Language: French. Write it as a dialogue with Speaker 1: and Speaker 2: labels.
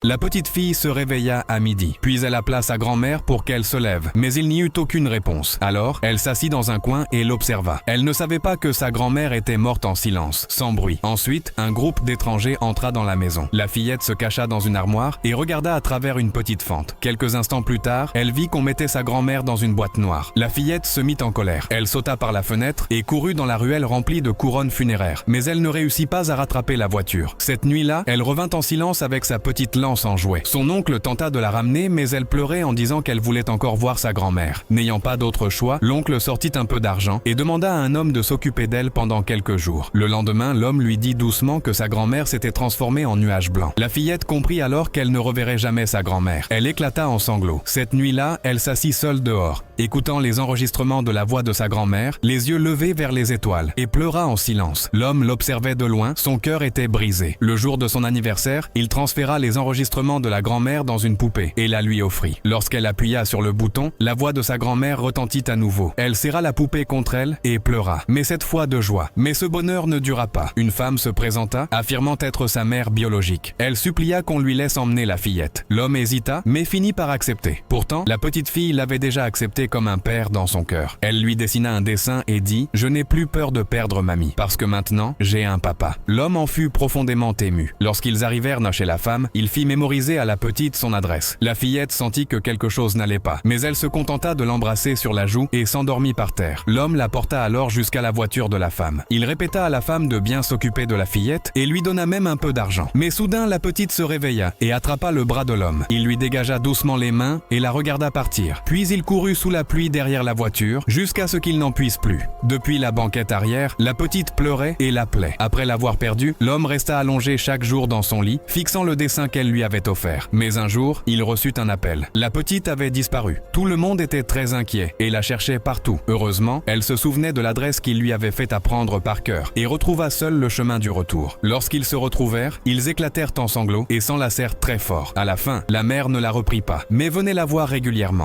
Speaker 1: La petite fille se réveilla à midi, puis elle appela sa grand-mère pour qu'elle se lève, mais il n'y eut aucune réponse. Alors, elle s'assit dans un coin et l'observa. Elle ne savait pas que sa grand-mère était morte en silence, sans bruit. Ensuite, un groupe d'étrangers entra dans la maison. La fillette se cacha dans une armoire et regarda à travers une petite fente. Quelques instants plus tard, elle vit qu'on mettait sa grand-mère dans une boîte noire. La fillette se mit en colère. Elle sauta par la fenêtre et courut dans la ruelle remplie de couronnes funéraires. Mais elle ne réussit pas à rattraper la voiture. Cette nuit-là, elle revint en silence avec sa petite lance en jouet. Son oncle tenta de la ramener, mais elle pleurait en disant qu'elle voulait encore voir sa grand-mère. N'ayant pas d'autre choix, l'oncle sortit un peu d'argent et demanda à un homme de s'occuper d'elle pendant quelques jours. Le lendemain, l'homme lui dit doucement que sa grand-mère s'était transformée en nuage blanc. La fillette comprit alors qu'elle ne reverrait jamais sa grand-mère. Elle éclata en sanglots. Cette nuit-là, elle s'assit seule dehors, écoutant les enregistrements de la voix de sa grand-mère, les yeux levés vers les étoiles, et pleura en silence. L'homme l'observait de loin, son cœur était brisé. Le jour de son anniversaire, il transféra les enregistrements de la grand-mère dans une poupée et la lui offrit. Lorsqu'elle appuya sur le bouton, la voix de sa grand-mère retentit à nouveau. Elle serra la poupée contre elle et pleura, mais cette fois de joie. Mais ce bonheur ne dura pas. Une femme se présenta, affirmant être sa mère biologique. Elle supplia qu'on lui laisse emmener la fillette. L'homme hésita, mais finit par accepter. Pourtant, la petite fille l'avait déjà accepté comme un père dans son cœur. Elle lui dessina un dessin et dit « Je n'ai plus peur de perdre mamie, parce que maintenant, j'ai un papa ». L'homme en fut profondément ému. Lorsqu'ils arrivèrent chez la femme, il fit mémoriser à la petite son adresse. La fillette sentit que quelque chose n'allait pas, mais elle se contenta de l'embrasser sur la joue et s'endormit par terre. L'homme la porta alors jusqu'à la voiture de la femme. Il répéta à la femme de bien s'occuper de la fillette et lui donna même un peu d'argent. Mais soudain, la petite se réveilla et attrapa le bras de l'homme. Il lui dégagea doucement les mains et la regarda partir. Puis il courut sous la pluie derrière la voiture jusqu'à ce qu'il n'en puisse plus. Depuis la banquette arrière, la petite pleurait et l'appelait. Après l'avoir perdue, l'homme resta allongé chaque jour dans son lit, fixant le dessin qu'elle lui avait offert. Mais un jour, il reçut un appel. La petite avait disparu. Tout le monde était très inquiet et la cherchait partout. Heureusement, elle se souvenait de l'adresse qu'il lui avait fait apprendre par cœur et retrouva seule le chemin du retour. Lorsqu'ils se retrouvèrent, ils éclatèrent en sanglots et s'enlacèrent très fort. À la fin, la mère ne la reprit pas, mais venait la voir régulièrement.